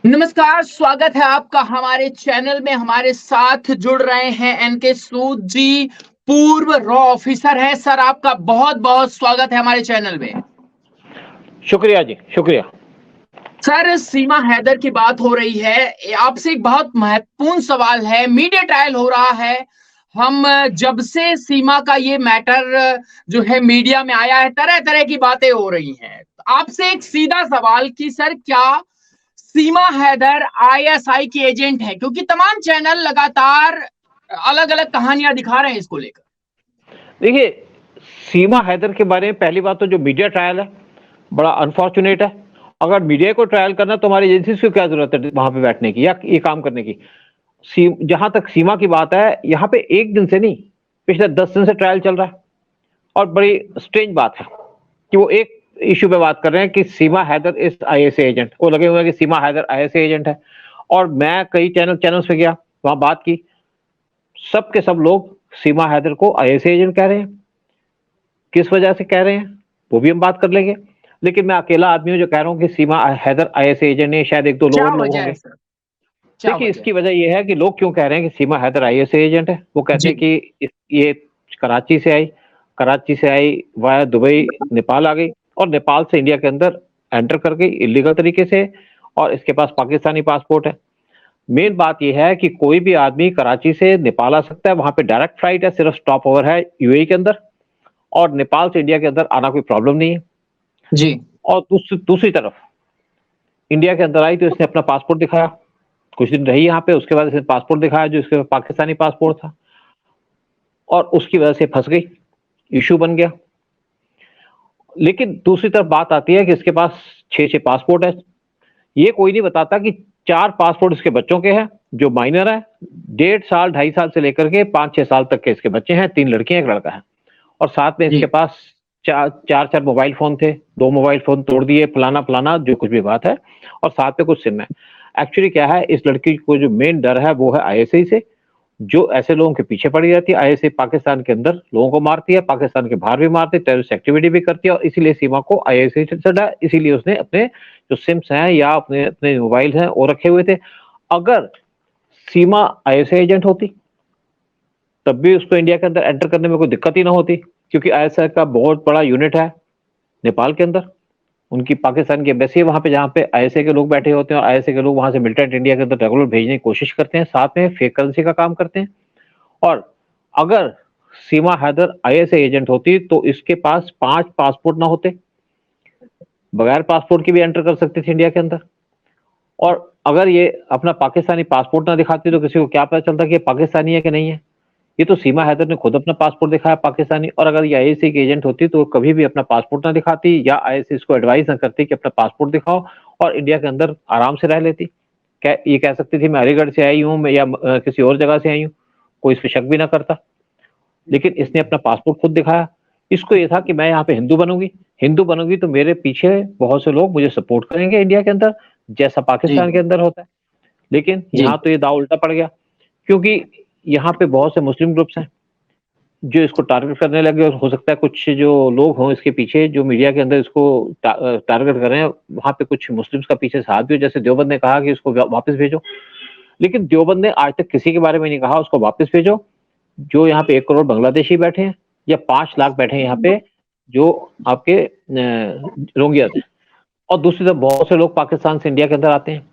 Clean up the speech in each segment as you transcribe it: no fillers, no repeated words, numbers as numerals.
नमस्कार, स्वागत है आपका हमारे चैनल में। हमारे साथ जुड़ रहे हैं एनके सूद जी, पूर्व रॉ ऑफिसर हैं। सर, आपका बहुत बहुत स्वागत है हमारे चैनल में। शुक्रिया जी, शुक्रिया। सर, सीमा हैदर की बात हो रही है। आपसे एक बहुत महत्वपूर्ण सवाल है। मीडिया ट्रायल हो रहा है। हम जब से सीमा का ये मैटर जो है मीडिया में आया है, तरह तरह की बातें हो रही हैं। आपसे एक सीधा सवाल कि सर, क्या सीमा हैदर आईएसआई की एजेंट है? क्योंकि तमाम चैनल लगातार अलग अलग कहानियां दिखा रहे हैं इसको लेकर। देखिए, सीमा हैदर के बारे में पहली बात तो जो मीडिया ट्रायल है, बड़ा अनफॉर्चुनेट है। अगर मीडिया को ट्रायल करना तो हमारी एजेंसीज को क्या जरूरत है वहां पे बैठने की या ये काम करने की। जहां तक सीमा की बात है, यहाँ पे एक दिन से नहीं, पिछले 10 दिन से ट्रायल चल रहा है। और बड़ी स्ट्रेंज बात है कि वो एक इश्यू पे बात कर रहे हैं कि सीमा हैदर इज आईएसए एजेंट। वो लगे हुए हैं कि सीमा हैदर आईएसए एजेंट है। और मैं कई चैनल्स पे गया, वहां बात की, सब के सब लोग सीमा हैदर को आईएसए एजेंट कह रहे हैं। किस वजह से कह रहे हैं वो भी हम बात कर लेंगे। लेकिन मैं अकेला आदमी हूं जो कह रहा हूं कि सीमा हैदर आईएसए एजेंट नहीं, शायद एक दो क्या लोग वजह है होंगे। सर? क्या देखिए, वजह है? इसकी वजह यह है कि लोग क्यों कह रहे हैं कि सीमा हैदर आईएसए एजेंट है। वो कहते जी। हैं कि ये कराची से आई वाया दुबई, नेपाल आ गई और नेपाल से इंडिया के अंदर एंटर कर गई इलीगल तरीके से, और इसके पास पाकिस्तानी पासपोर्ट है। मेन बात यह है कि कोई भी आदमी कराची से नेपाल आ सकता है। वहां पे डायरेक्ट फ्लाइट है, सिर्फ स्टॉप ओवर है यूएई के अंदर, और नेपाल से इंडिया के अंदर आना कोई प्रॉब्लम नहीं है। जी। और दूसरी तरफ इंडिया के अंदर आई तो इसने अपना पासपोर्ट दिखाया, कुछ दिन रही यहाँ पे, उसके बाद इसने पासपोर्ट दिखाया जो इसके पाकिस्तानी पासपोर्ट था, और उसकी वजह से फंस गई, इशू बन गया। लेकिन दूसरी तरफ बात आती है कि इसके पास 6 पासपोर्ट है। ये कोई नहीं बताता कि 4 पासपोर्ट इसके बच्चों के हैं जो माइनर है, 1.5 साल 2.5 साल से लेकर के 5-6 साल तक के इसके बच्चे हैं, 3 लड़कियां एक लड़का है। और साथ में जी। इसके पास चार मोबाइल फोन थे, 2 मोबाइल फोन तोड़ दिए, फलाना फलाना जो कुछ भी बात है, और साथ में कुछ सिम है। एक्चुअली क्या है, इस लड़की को जो मेन डर है वो है आईएसआई से, जो ऐसे लोगों के पीछे पड़ी रहती है। आईएसआई पाकिस्तान के अंदर लोगों को मारती है, पाकिस्तान के बाहर भी मारती है, टेररिस्ट एक्टिविटी भी करती है, और इसीलिए सीमा को आईएसआई से डरा। इसीलिए उसने अपने जो सिम्स हैं या अपने अपने मोबाइल हैं वो रखे हुए थे। अगर सीमा आईएसआई एजेंट होती तब भी उसको इंडिया के अंदर एंटर करने में कोई दिक्कत ही ना होती, क्योंकि आईएसआई का बहुत बड़ा यूनिट है नेपाल के अंदर। उनकी पाकिस्तान की एम्बेसी है वहां पे, जहां पे आईएसआई के लोग बैठे होते हैं, और आईएसआई के लोग वहां से मिलिटेंट इंडिया के अंदर रेगुलर भेजने की कोशिश करते हैं, साथ में फेक करेंसी का काम करते हैं। और अगर सीमा हैदर आईएसआई एजेंट होती तो इसके पास 5 पासपोर्ट ना होते, बगैर पासपोर्ट के भी एंटर कर सकती थी इंडिया के अंदर। और अगर ये अपना पाकिस्तानी पासपोर्ट ना दिखाती तो किसी को क्या पता चलता कि ये पाकिस्तानी है कि नहीं है। ये तो सीमा हैदर ने खुद अपना पासपोर्ट दिखाया पाकिस्तानी, और अगर ये आईएसआई की एजेंट होती तो कभी भी अपना पासपोर्ट ना दिखाती, या आईएसआई इसको एडवाइस ना करती कि अपना पासपोर्ट दिखाओ और इंडिया के अंदर आराम से रह लेती। ये कह सकती थी मैं अलीगढ़ से आई हूँ या किसी और जगह से आई हूँ, कोई इस पर शक भी ना करता। लेकिन इसने अपना पासपोर्ट खुद दिखाया। इसको ये था कि मैं यहाँ पे हिंदू बनूंगी तो मेरे पीछे बहुत से लोग मुझे सपोर्ट करेंगे इंडिया के अंदर, जैसा जी। पाकिस्तान के अंदर होता है। लेकिन जी। यहाँ तो ये दाव उल्टा पड़ गया, क्योंकि यहाँ पे बहुत से मुस्लिम ग्रुप्स हैं जो इसको टारगेट करने लगे, और हो सकता है कुछ जो लोग हों इसके पीछे जो मीडिया के अंदर इसको टारगेट कर रहे हैं, वहां पे कुछ मुस्लिम्स का पीछे साथ भी हो। जैसे देवबंद ने कहा कि इसको वापस भेजो, लेकिन देवबंद ने आज तक किसी के बारे में नहीं कहा उसको वापस भेजो। जो यहाँ पे 1 करोड़ बांग्लादेशी बैठे हैं या 5 लाख बैठे हैं यहाँ पे जो आपके रोहिंग्या थे। और दूसरी तरफ बहुत से लोग पाकिस्तान से इंडिया के अंदर आते हैं,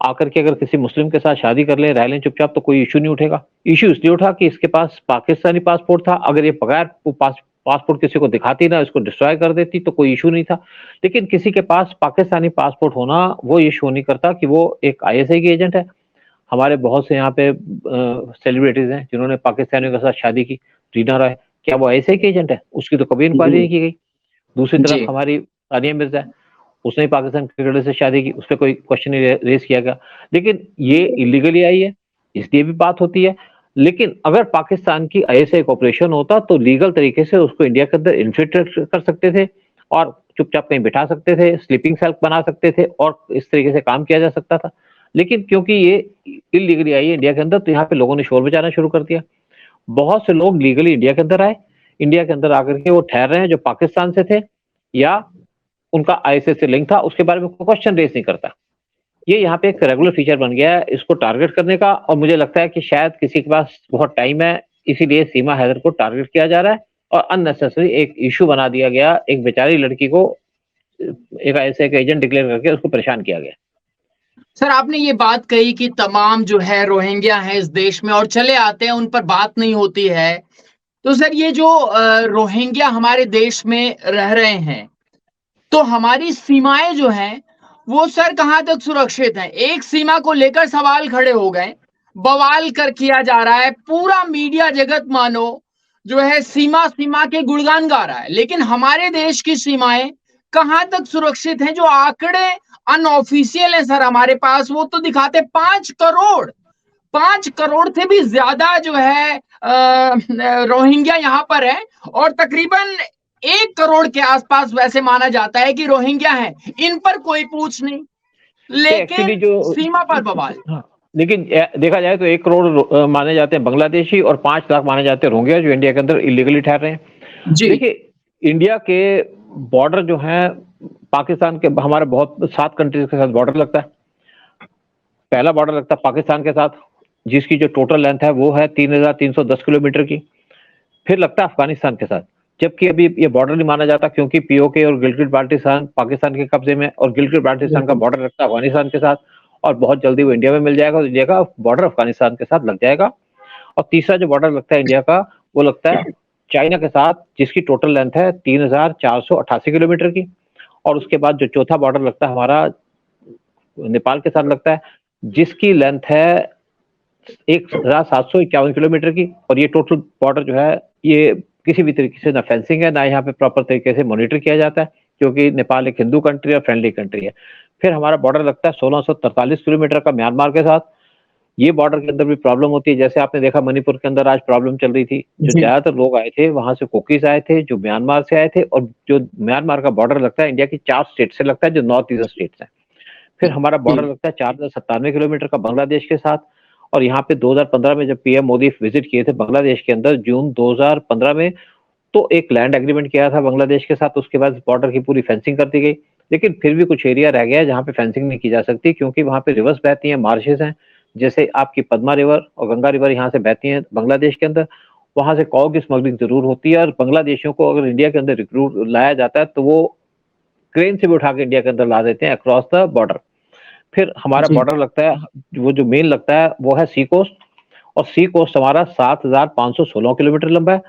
आकर के अगर किसी मुस्लिम के साथ शादी कर ले, रह लें चुपचाप, तो कोई इशू नहीं उठेगा। इशू इसलिए उठा कि इसके पास पाकिस्तानी पासपोर्ट था। अगर ये बगैर पासपोर्ट किसी को दिखाती ना, इसको डिस्ट्रॉय कर देती, तो कोई इशू नहीं था। लेकिन किसी के पास पाकिस्तानी पासपोर्ट होना वो ये शो नहीं करता कि वो एक आईएसआई की एजेंट है। हमारे बहुत से यहाँ पे सेलिब्रिटीज हैं जिन्होंने पाकिस्तानियों के साथ शादी की। रीना रॉय, क्या वो आईएसआई की एजेंट है? उसकी तो कभी इंक्वायरी नहीं की गई। दूसरी तरफ जी। हमारी सानिया मिर्जा है, उसने ही पाकिस्तान क्रिकेटर से शादी की, उस पर कोई क्वेश्चन नहीं रेस किया गया। लेकिन ये इलीगली आई है, इसलिए भी बात होती है। लेकिन अगर पाकिस्तान की आईएसआई कॉपरेशन होता तो लीगल तरीके से उसको इंडिया के अंदर इन्फिल्ट्रेट कर सकते थे, और चुपचाप कहीं बिठा सकते थे, स्लीपिंग सेल बना सकते थे, और इस तरीके से काम किया जा सकता था। लेकिन क्योंकि ये इलीगली आई है इंडिया के अंदर, तो यहाँ पे लोगों ने शोर मचाना शुरू कर दिया। बहुत से लोग लीगली इंडिया के अंदर आए, इंडिया के अंदर आकर के वो ठहर रहे हैं जो पाकिस्तान से थे या उनका आईएसआई से लिंक था, उसके बारे में कोई क्वेश्चन रेस नहीं करता। ये यहाँ पे एक रेगुलर फीचर बन गया है इसको टारगेट करने का, और मुझे लगता है कि शायद किसी के पास बहुत टाइम है, इसीलिए सीमा हैदर को टारगेट किया जा रहा है और अननेसेसरी एक इशू बना दिया गया, एक बेचारी लड़की को एक ऐसे एक एजेंट डिक्लेयर करके उसको परेशान किया गया। सर आपने ये बात कही कि तमाम जो है रोहिंग्या है इस देश में और चले आते हैं, उन पर बात नहीं होती है। तो सर ये जो रोहिंग्या हमारे देश में रह रहे हैं, तो हमारी सीमाएं जो हैं वो सर कहां तक सुरक्षित हैं? एक सीमा को लेकर सवाल खड़े हो गए, बवाल कर किया जा रहा है, पूरा मीडिया जगत मानो जो है सीमा सीमा के गुणगान गा रहा है, लेकिन हमारे देश की सीमाएं कहां तक सुरक्षित हैं? जो आंकड़े अनऑफिशियल है सर हमारे पास, वो तो दिखाते 5 करोड़ से भी ज्यादा जो है रोहिंग्या यहाँ पर है, और तकरीबन 1 करोड़ के आसपास वैसे माना जाता है कि रोहिंग्या हैं। इन पर कोई पूछ नहीं, लेकिन जो सीमा पर बवाल। हाँ, लेकिन देखा जाए तो 1 करोड़ माने जाते हैं बांग्लादेशी और 5 लाख माने जाते हैं रोहिंग्या जो इंडिया के अंदर इलीगली ठहर रहे हैं। देखिए इंडिया के बॉर्डर जो है पाकिस्तान के, हमारे बहुत 7 कंट्रीज के साथ बॉर्डर लगता है। पहला बॉर्डर लगता है पाकिस्तान के साथ, जिसकी जो टोटल लेंथ है वो है 3310 किलोमीटर की। फिर लगता है अफगानिस्तान के साथ, जबकि अभी ये बॉर्डर नहीं माना जाता क्योंकि पीओके और गिलगिट बाल्टिस्तान पाकिस्तान के कब्जे में, और गिलगिट बाल्टिस्तान का बॉर्डर लगता है अफगानिस्तान के साथ, और बहुत जल्दी वो इंडिया में मिल जाएगा, तो इंडिया का बॉर्डर अफगानिस्तान के साथ लग जाएगा। और तीसरा जो बॉर्डर लगता है इंडिया का, वो लगता है चाइना के साथ, जिसकी टोटल लेंथ है 3488 किलोमीटर की। और उसके बाद जो चौथा बॉर्डर लगता है हमारा नेपाल के साथ लगता है, जिसकी लेंथ है 1751 किलोमीटर की। और ये टोटल बॉर्डर जो है ये किसी भी तरीके से ना फेंसिंग है, ना यहाँ पे प्रॉपर तरीके से मॉनिटर किया जाता है, क्योंकि नेपाल एक हिंदू कंट्री और फ्रेंडली कंट्री है। फिर हमारा बॉर्डर लगता है 1643 किलोमीटर का म्यांमार के साथ। ये बॉर्डर के अंदर भी प्रॉब्लम होती है, जैसे आपने देखा मणिपुर के अंदर आज प्रॉब्लम चल रही थी। जो ज्यादातर लोग आए थे वहां से कुकीज आए थे, जो म्यांमार से आए थे, और जो म्यांमार का बॉर्डर लगता है इंडिया की 4 स्टेट से लगता है, जो नॉर्थ ईस्ट स्टेट्स है। फिर हमारा बॉर्डर लगता है 4097 किलोमीटर का बांग्लादेश के साथ। और यहाँ पे 2015 में जब पीएम मोदी विजिट किए थे बांग्लादेश के अंदर जून 2015 में, तो एक लैंड एग्रीमेंट किया था बांग्लादेश के साथ। उसके बाद बॉर्डर की पूरी फेंसिंग कर दी गई, लेकिन फिर भी कुछ एरिया रह गया है जहाँ पे फेंसिंग नहीं की जा सकती, क्योंकि वहां पे रिवर्स बहती हैं, मार्शेस हैं, जैसे आपकी पद्मा रिवर और गंगा रिवर यहाँ से बहती हैं बांग्लादेश के अंदर। वहां से कॉ की स्मगलिंग जरूर होती है, और बांग्लादेशियों को अगर इंडिया के अंदर रिक्रूट लाया जाता है तो वो क्रेन से भी उठा के इंडिया के अंदर ला देते हैं अक्रॉस द बॉर्डर। फिर हमारा बॉर्डर लगता है, वो जो मेन लगता है वो है सी कोस्ट, और सी कोस्ट हमारा 7516 किलोमीटर लंबा है।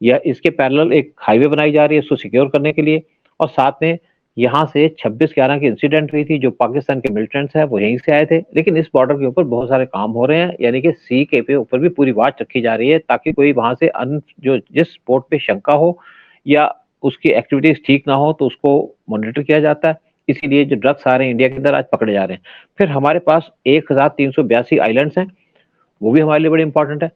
या इसके पैरेलल एक हाईवे बनाई जा रही है इसको सिक्योर करने के लिए। और साथ में यहाँ से 26/11 की इंसिडेंट हुई थी, जो पाकिस्तान के मिलिटेंट्स हैं वो यहीं से आए थे। लेकिन इस बॉर्डर के ऊपर बहुत सारे काम हो रहे हैं, यानी कि सी के पे ऊपर भी पूरी वॉच रखी जा रही है, ताकि कोई वहां से जो जिस पोर्ट पे शंका हो या उसकी एक्टिविटीज ठीक ना हो तो उसको मॉनिटर किया जाता है। इसीलिए जो ड्रग्स आ रहे हैं इंडिया के अंदर आज पकड़े जा रहे हैं। फिर हमारे पास 1382 आइलैंड्स हैं, वो भी हमारे लिए बड़े इंपॉर्टेंट है।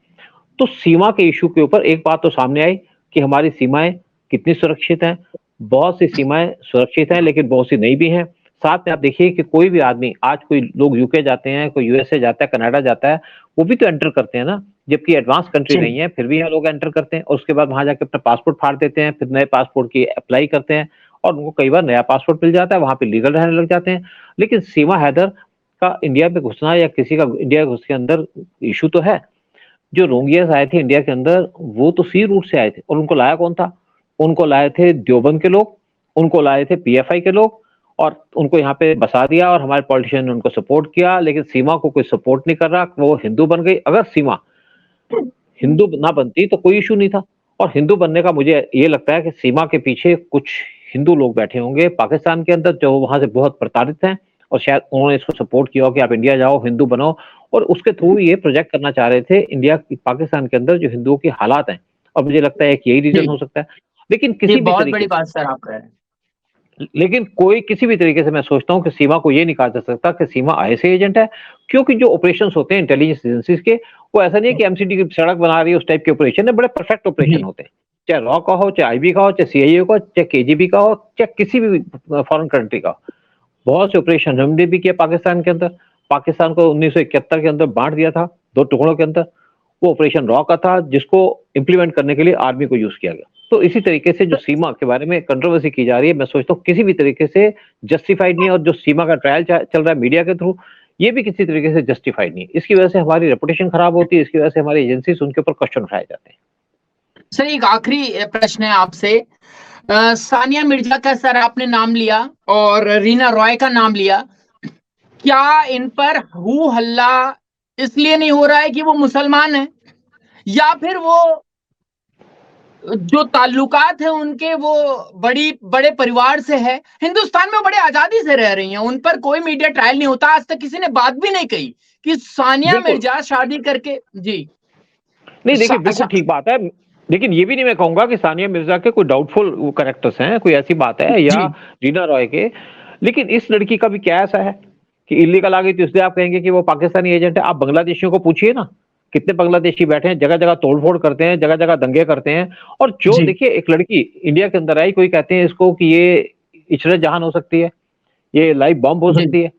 तो सीमा के इशू के ऊपर एक बात तो सामने आई कि हमारी सीमाएं कितनी सुरक्षित हैं। बहुत सी सीमाएं सुरक्षित हैं, लेकिन बहुत सी नहीं भी हैं। साथ में आप देखिए कि कोई भी आदमी, आज कोई लोग यूके जाते हैं, कोई यूएसए जाता है, कनाडा जाता है, वो भी तो एंटर करते हैं ना, जबकि एडवांस कंट्री नहीं है, फिर भी यहाँ लोग एंटर करते हैं। और उसके बाद वहां जाके अपना पासपोर्ट फाड़ देते हैं, फिर नए पासपोर्ट की अप्लाई करते हैं, और उनको कई बार नया पासपोर्ट मिल जाता है, वहां पे लीगल रहने लग जाते हैं। लेकिन सीमा हैदर का इंडिया में घुसना या किसी का इंडिया घुस के अंदर इशू तो है। जो रोहिंग्यास आए थे इंडिया के अंदर, वो तो सी रूट से आए थे, और उनको लाया कौन था? उनको लाए थे देवबंद के लोग, उनको लाए थे पीएफआई के लोग, और उनको यहाँ पे बसा दिया, और हमारे पॉलिटिशियन ने उनको सपोर्ट किया। लेकिन सीमा को कोई सपोर्ट नहीं कर रहा, वो हिंदू बन गई। अगर सीमा हिंदू ना बनती तो कोई इशू नहीं था। और हिंदू बनने का मुझे ये लगता है कि सीमा के पीछे कुछ हिंदू लोग बैठे होंगे पाकिस्तान के अंदर, जो वहां से बहुत प्रताड़ित हैं, और शायद उन्होंने इसको सपोर्ट किया हो कि आप इंडिया जाओ, हिंदू बनो, और उसके थ्रू ये प्रोजेक्ट करना चाह रहे थे इंडिया पाकिस्तान के अंदर जो हिंदुओं के हालात हैं। और मुझे लगता है कि यही रीजन हो सकता है। लेकिन किसी भी बहुत बड़ी बात सर आप कह रहे हैं। लेकिन कोई किसी भी तरीके से मैं सोचता हूं कि सीमा को ये नहीं कहा जा सकता कि सीमा आईएसआई एजेंट है, क्योंकि जो ऑपरेशंस होते हैं इंटेलिजेंस एजेंसीज के, वो ऐसा नहीं है कि एमसीडी की सड़क बना रही है उस टाइप के ऑपरेशन है, बड़े परफेक्ट ऑपरेशन होते हैं। चाहे रॉ का हो, चाहे आईबी का हो, चाहे सीआईए का हो, चाहे केजीबी का हो, चाहे किसी भी फॉरेन कंट्री का। बहुत से ऑपरेशन हमने भी किया पाकिस्तान के अंदर। पाकिस्तान को 1971 के अंदर बांट दिया था 2 टुकड़ों के अंदर। वो ऑपरेशन रॉ का था, जिसको इम्प्लीमेंट करने के लिए आर्मी को यूज किया गया। तो इसी तरीके से जो सीमा के बारे में कंट्रोवर्सी की जा रही है, मैं सोचता हूँ किसी भी तरीके से जस्टिफाइड नहीं है, और जो सीमा का ट्रायल चल रहा है मीडिया के थ्रू, ये भी किसी तरीके से जस्टिफाइड नहीं है। इसकी वजह से हमारी रेपुटेशन खराब होती है, इसकी वजह से हमारी एजेंसीज उनके ऊपर क्वेश्चन उठाए जाते हैं। सर एक आखिरी प्रश्न है आपसे। सानिया मिर्जा का सर आपने नाम लिया और रीना रॉय का नाम लिया, क्या इन पर हू हल्ला इसलिए नहीं हो रहा है कि वो मुसलमान है, या फिर वो जो ताल्लुकात है उनके वो बड़े परिवार से है? हिंदुस्तान में बड़े आजादी से रह रही हैं, उन पर कोई मीडिया ट्रायल नहीं होता। आज तक किसी ने बात भी नहीं कही कि सानिया मिर्जा शादी करके जी नहीं, देखिए बिल्कुल ठीक बात है, लेकिन ये भी नहीं मैं कहूंगा कि सानिया मिर्जा के कोई डाउटफुल कैरेक्टर्स हैं, कोई ऐसी बात है, या रीना रॉय के। लेकिन इस लड़की का भी क्या ऐसा है कि इलीगल आ गई थी, उससे आप कहेंगे कि वो पाकिस्तानी एजेंट है? आप बांग्लादेशियों को पूछिए ना, कितने बांग्लादेशी बैठे हैं, जगह जगह तोड़फोड़ करते हैं, जगह जगह दंगे करते हैं। और जो देखिए एक लड़की इंडिया के अंदर आई, कोई कहते हैं इसको कि ये इशरत जहान हो सकती है, ये लाइव बॉम्ब हो सकती है।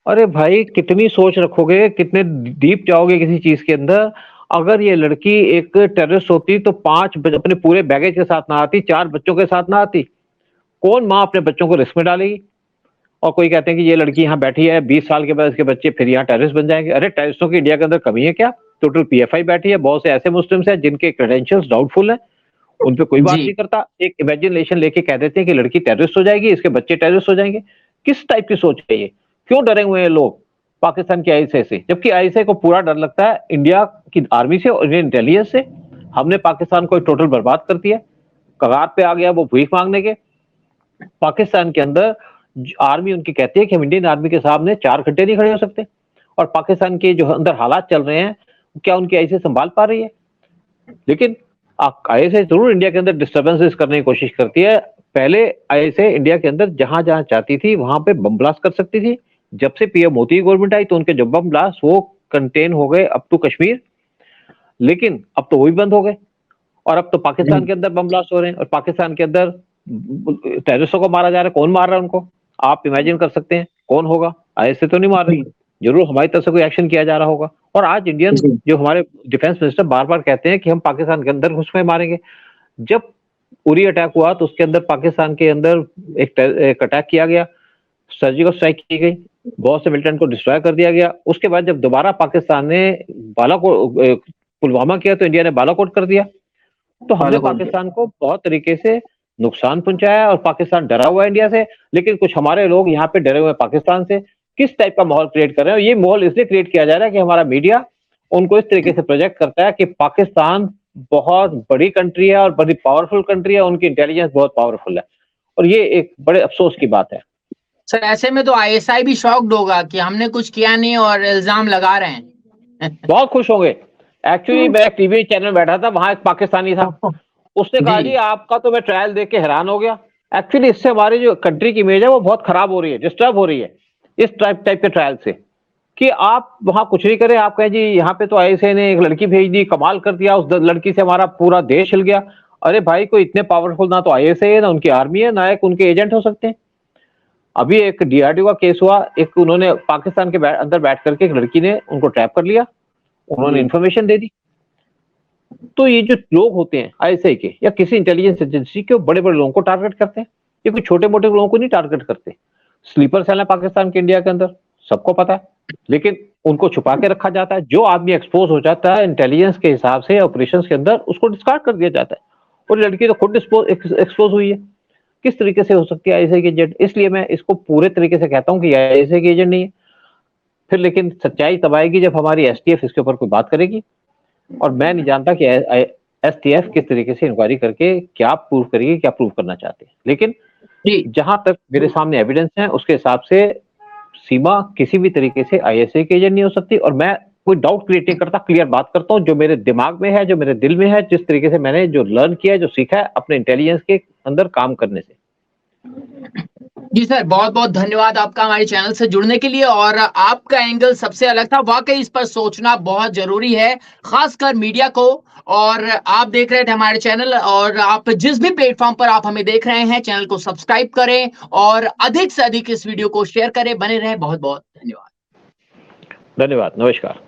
अरे भाई कितनी सोच रखोगे, कितने डीप जाओगे किसी चीज के अंदर? अगर ये लड़की एक टेररिस्ट होती तो 5 अपने पूरे बैगेज के साथ ना आती, 4 बच्चों के साथ ना आती। कौन माँ अपने बच्चों को रिस्क में डालेगी? और कोई कहते हैं कि ये लड़की यहाँ बैठी है, 20 साल के बाद इसके बच्चे फिर यहाँ टेररिस्ट बन जाएंगे। अरे टेररिस्टों की इंडिया के अंदर कमी है क्या? टोटल पीएफआई बैठी है, बहुत से ऐसे मुस्लिम्स हैं जिनके क्रेडेंशियल्स डाउटफुल है, उन पे कोई बात नहीं करता। एक इमेजिनेशन लेके कह देते हैं कि लड़की टेररिस्ट हो जाएगी, इसके बच्चे टेररिस्ट हो जाएंगे। किस टाइप की सोच है ये? क्यों डरे हुए हैं लोग पाकिस्तान की आईएसआई से? जबकि आईएसआई को पूरा डर लगता है इंडिया की आर्मी से और इंडियन इंटेलिजेंस से। हमने पाकिस्तान को टोटल बर्बाद कर दिया, कगार पे आ गया वो भीख मांगने के। पाकिस्तान के अंदर आर्मी उनकी कहती है कि हम इंडियन आर्मी के सामने 4 घंटे नहीं खड़े हो सकते। और पाकिस्तान के जो अंदर हालात चल रहे हैं, क्या उनकी आईएसआई संभाल पा रही है? लेकिन आईएसआई जरूर इंडिया के अंदर डिस्टर्बेंसेस करने की कोशिश करती है। पहले आईएसआई इंडिया के अंदर जहां जहां चाहती थी वहां पे बम ब्लास्ट कर सकती थी। जब से पीएम मोदी की गवर्नमेंट आई तो उनके जो बम ब्लास्ट वो कंटेन हो गए अप टू कश्मीर, लेकिन अब तो वो भी बंद हो गए। और अब तो पाकिस्तान के अंदर बम ब्लास्ट हो रहे हैं, और पाकिस्तान के अंदर टेररिस्टों को मारा जा रहा है। कौन मार रहा है उनको? आप इमेजिन कर सकते हैं कौन होगा? आईएसआई तो नहीं मार रही, जरूर हमारी तरफ से कोई एक्शन किया जा रहा होगा। और आज इंडियन जो हमारे डिफेंस मिनिस्टर बार बार कहते हैं कि हम पाकिस्तान के अंदर घुस में मारेंगे। जब उरी अटैक हुआ तो उसके अंदर पाकिस्तान के अंदर एक अटैक किया गया, सर्जिकल स्ट्राइक की गई, बहुत से मिलिटेंट को डिस्ट्रॉय कर दिया गया। उसके बाद जब दोबारा पाकिस्तान ने पुलवामा किया तो इंडिया ने बालाकोट कर दिया। तो हमने पाकिस्तान को बहुत तरीके से नुकसान पहुंचाया, और पाकिस्तान डरा हुआ है इंडिया से। लेकिन कुछ हमारे लोग यहाँ पे डरे हुए हैं पाकिस्तान से। किस टाइप का माहौल क्रिएट कर रहे हैं? ये माहौल इसलिए क्रिएट किया जा रहा है कि हमारा मीडिया उनको इस तरीके से प्रोजेक्ट करता है कि पाकिस्तान बहुत बड़ी कंट्री है और बड़ी पावरफुल कंट्री है, उनकी इंटेलिजेंस बहुत पावरफुल है। और ये एक बड़े अफसोस की बात है। सर ऐसे में तो आईएसआई भी शॉक्ड होगा कि हमने कुछ किया नहीं और इल्जाम लगा रहे हैं। बहुत खुश होंगे। एक्चुअली मैं टीवी चैनल बैठा था, वहां एक पाकिस्तानी था, उसने कहा जी आपका तो मैं ट्रायल देख के हैरान हो गया। एक्चुअली इससे हमारी जो कंट्री की इमेज है वो बहुत खराब हो रही है, डिस्टर्ब हो रही है इस टाइप के ट्रायल से। कि आप वहां कुछ नहीं करें, आप कहें जी यहाँ पे तो आईएसआई ने एक लड़की भेज दी, कमाल कर दिया, उस लड़की से हमारा पूरा देश हिल गया। अरे भाई कोई इतने पावरफुल ना तो आईएसआई है ना उनकी आर्मी है, ना एक उनके एजेंट हो सकते हैं। अभी एक डीआरडीओ का केस हुआ, एक उन्होंने पाकिस्तान के अंदर बैठ करके एक लड़की ने उनको ट्रैप कर लिया, उन्होंने इन्फॉर्मेशन दे दी। तो ये जो लोग होते हैं आईएसआई के या किसी इंटेलिजेंस एजेंसी के, बड़े बड़े लोगों को टारगेट करते हैं, ये कोई छोटे मोटे लोगों को नहीं टारगेट करते। स्लीपर सेल है पाकिस्तान के इंडिया के अंदर, सबको पता है, लेकिन उनको छुपा के रखा जाता है। जो आदमी एक्सपोज हो जाता है इंटेलिजेंस के हिसाब से ऑपरेशंस के अंदर, उसको डिस्कार्ड कर दिया जाता है। और लड़की तो खुद एक्सपोज हुई है। किस तरीके से हो सकती है आईएसआई की एजेंट? इसलिए मैं इसको पूरे तरीके से कहता हूं कि आईएसआई की एजेंट नहीं है। फिर लेकिन सच्चाई तब आएगी जब हमारी एसटीएफ इसके ऊपर कोई बात करेगी। और मैं नहीं जानता कि एसटीएफ किस तरीके से इंक्वायरी करके क्या प्रूव करेगी, क्या प्रूव करना चाहते हैं। लेकिन जहां तक मेरे सामने एविडेंस है उसके हिसाब से सीमा किसी भी तरीके से आईएसआई की एजेंट नहीं हो सकती। और मैं कोई डाउट क्रिएट नहीं करता, क्लियर बात करता हूं जो मेरे दिमाग में है, जो मेरे दिल में है, जिस तरीके से मैंने जो लर्न किया है, जो सीखा है अपने इंटेलिजेंस के अंदर काम करने से। जी सर, बहुत बहुत धन्यवाद आपका हमारे चैनल से जुड़ने के लिए। और आपका एंगल सबसे अलग था, वाकई इस पर सोचना बहुत जरूरी है, खासकर मीडिया को। और आप देख रहे थे हमारे चैनल, और आप जिस भी प्लेटफॉर्म पर आप हमें देख रहे हैं, चैनल को सब्सक्राइब करें और अधिक से अधिक इस वीडियो को शेयर करें। बने रहें। बहुत बहुत धन्यवाद। धन्यवाद। नमस्कार।